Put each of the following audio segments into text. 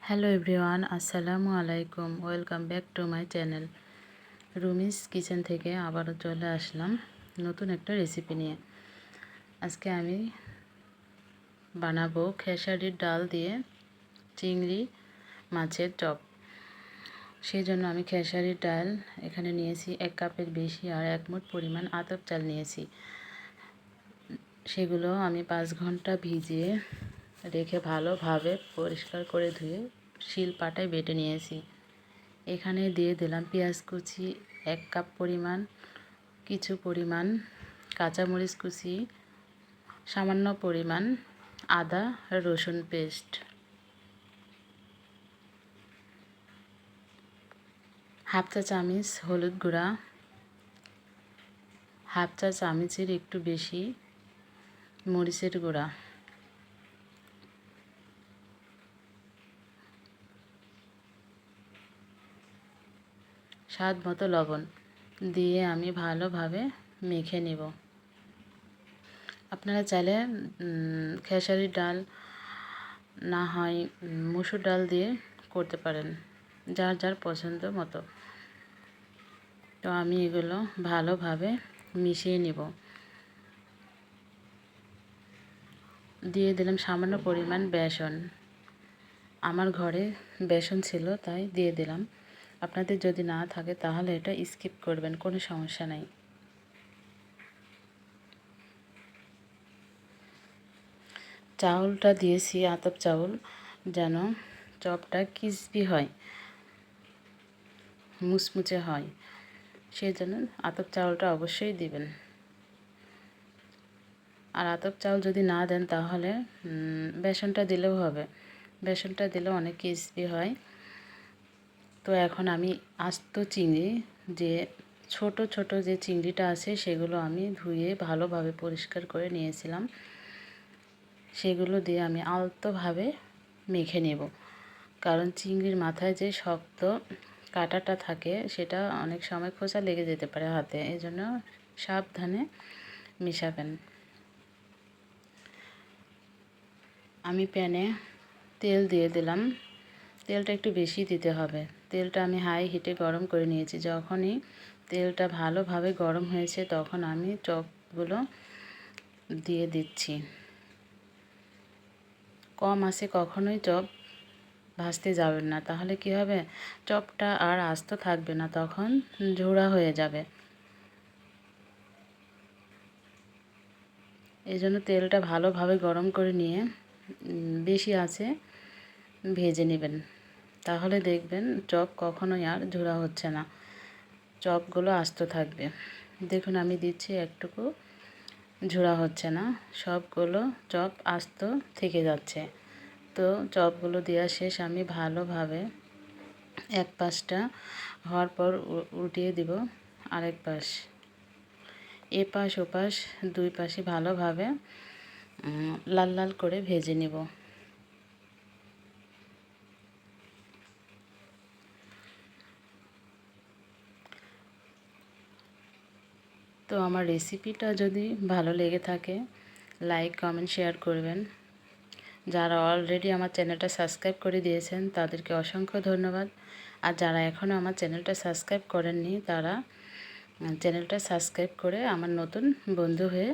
Hello everyone, আসসালামু আলাইকুম। Welcome back to my channel Rumi's kitchen থেকে আবারও চলে আসলাম নতুন একটা রেসিপি নিয়ে। আজকে আমি বানাবো খেসারির ডাল দিয়ে চিংড়ি মাছের চপ। সেই জন্য আমি খেসারির ডাল এখানে নিয়েছি 1 কাপের বেশি আর 1 মুঠ পরিমাণ আতপ চাল নিয়েছি। সেগুলো আমি 5 ঘন্টা ভিজিয়ে রেখে ভালোভাবে পরিষ্কার করে ধুয়ে শিলপাটায় বেটে নিয়েছি। এখানে দিয়ে দিলাম পেঁয়াজ কুচি 1 কাপ পরিমাণ, কিছু পরিমাণ কাঁচামরিচ কুচি, সামান্য পরিমাণ আদা রসুন পেস্ট, হাফ চা চামচ হলুদ গুঁড়া, হাফ চা চামচের একটু বেশি মরিচের গুঁড়া, স্বাদ মতো লবণ দিয়ে আমি ভালোভাবে মেখে নেব। আপনারা চাইলে খেসারির ডাল না হয় মসুর ডাল দিয়ে করতে পারেন, যার যার পছন্দ মতো। তো আমি এগুলো ভালোভাবে মিশিয়ে নেব। দিয়ে দিলাম সামান্য পরিমাণ বেসন। আমার ঘরে বেসন ছিল তাই দিয়ে দিলাম। আপনাদের যদি না থাকে তাহলে এটা স্কিপ করবেন, কোনো সমস্যা নাই। চাউলটা দিয়েছি আতপ চাউল, যেন চপটা ক্রিসপি হয়, মুচমুচে হয়, সেই জন্য আতপ চাউলটা অবশ্যই দিবেন। আর আতপ চাউল যদি না দেন তাহলে বেসনটা দিলেও হবে, বেসনটা দিলেও অনেক ক্রিসপি হয়। তো এখন আমি আস্ত চিংড়ি, যে ছোট ছোট যে চিংড়িটা আছে সেগুলো আমি ধুয়ে ভালোভাবে পরিষ্কার করে নিয়েছিলাম, সেগুলো দিয়ে আমি আলতোভাবে মেখে নেব। কারণ চিংড়ির মাথায় যে শক্ত কাঁটাটা থাকে সেটা অনেক সময় খোঁচা লেগে যেতে পারে হাতে, এই জন্য সাবধানে মেশাবেন। আমি প্যানে তেল দিয়ে দিলাম। তেলটা একটু বেশি দিতে হবে। তেলটা আমি হাই হিটে গরম করে নিয়েছি। যখনই তেলটা ভালোভাবে গরম হয়েছে তখন আমি চপগুলো দিয়ে দিচ্ছি। কম আঁচে কখনোই চপ ভাজতে যাবেন না, তাহলে কি হবে, চপটা আর আস্ত থাকবে না, তখন ঝোড়া হয়ে যাবে। এই জন্য তেলটা ভালোভাবে গরম করে নিয়ে বেশি আঁচে ভেজে নেবেন, তাহলে দেখবেন চপ কখনোই আর ঝোড়া হচ্ছে না, চপগুলো আস্ত থাকবে। দেখুন আমি দিচ্ছি, একটুকু ঝোড়া হচ্ছে না, সবগুলো চপ আস্ত থেকে যাচ্ছে। তো চপগুলো দেওয়া শেষ, আমি ভালোভাবে এক পাশটা হওয়ার পর উল্টিয়ে দিব আরেক পাশ। এপাশ ওপাশ দুই পাশে ভালোভাবে লাল লাল করে ভেজে নেব। তো আমার রেসিপিটা যদি ভালো লেগে থাকে লাইক কমেন্ট শেয়ার করবেন। যারা অলরেডি আমার চ্যানেলটা সাবস্ক্রাইব করে দিয়েছেন তাদেরকে অসংখ্য ধন্যবাদ। আর যারা এখনও আমার চ্যানেলটা সাবস্ক্রাইব করেননি তারা চ্যানেলটা সাবস্ক্রাইব করে আমার নতুন বন্ধু হয়ে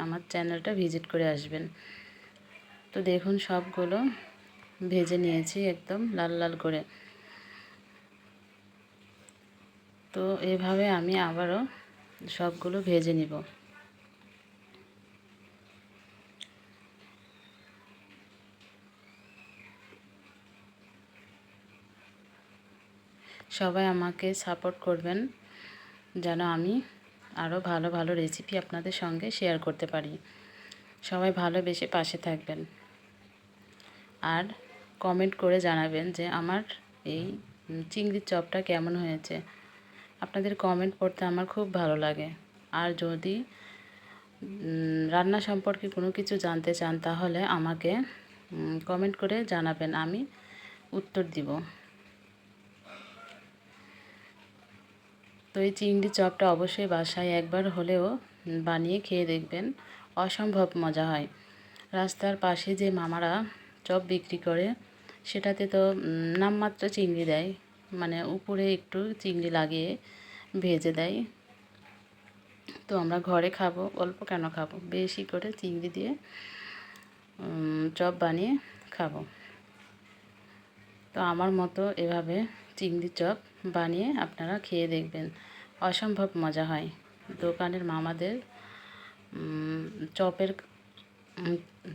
আমার চ্যানেলটা ভিজিট করে আসবেন। তো দেখুন সবগুলো ভেজে নিয়েছি একদম লাল লাল করে। তো এভাবে আমি আবারও সবগুলো ভেজে নিব। সবাই আমাকে সাপোর্ট করবেন যেন আমি আরও ভালো ভালো রেসিপি আপনাদের সঙ্গে শেয়ার করতে পারি। সবাই ভালোবেসে পাশে থাকবেন আর কমেন্ট করে জানাবেন যে আমার এই চিংড়ির চপটা কেমন হয়েছে। আপনাদের কমেন্ট পড়তে আমার খুব ভালো লাগে। আর যদি রান্না সম্পর্কে কোনো কিছু জানতে চান তাহলে আমাকে কমেন্ট করে জানাবেন, আমি উত্তর দিব। তো এই চিংড়ি চপটা অবশ্যই বাসায় একবার হলেও বানিয়ে খেয়ে দেখবেন, অসম্ভব মজা হয়। রাস্তার পাশে যে মামারা চপ বিক্রি করে সেটাতে তো নামমাত্র চিংড়ি দেয়, মানে উপরে একটু চিংড়ি লাগিয়ে ভেজে দেয়। তো আমরা ঘরে খাবো, অল্প কেন খাবো, বেশি করে চিংড়ি দিয়ে চপ বানিয়ে খাবো। তো আমার মতো এভাবে চিংড়ি চপ বানিয়ে আপনারা খেয়ে দেখবেন, অসম্ভব মজা হয়। দোকানের মামাদের চপের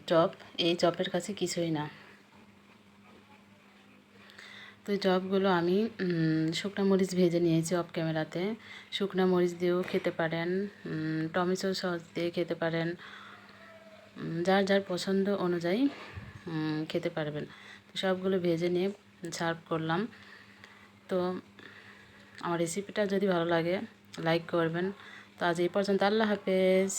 চপ এই চপের কাছে কিছুই না। তো এই চপগুলো আমি শুকনো মরিচ ভেজে নিয়েছি অফ ক্যামেরাতে। শুকনো মরিচ দিয়েও খেতে পারেন, টমেটো সস দিয়ে খেতে পারেন, যার যার পছন্দ অনুযায়ী খেতে পারবেন। তো সবগুলো ভেজে নিয়ে সার্ভ করলাম। তো আমার রেসিপিটা যদি ভালো লাগে লাইক করবেন। তো আজ এই পর্যন্ত, আল্লাহ হাফেজ।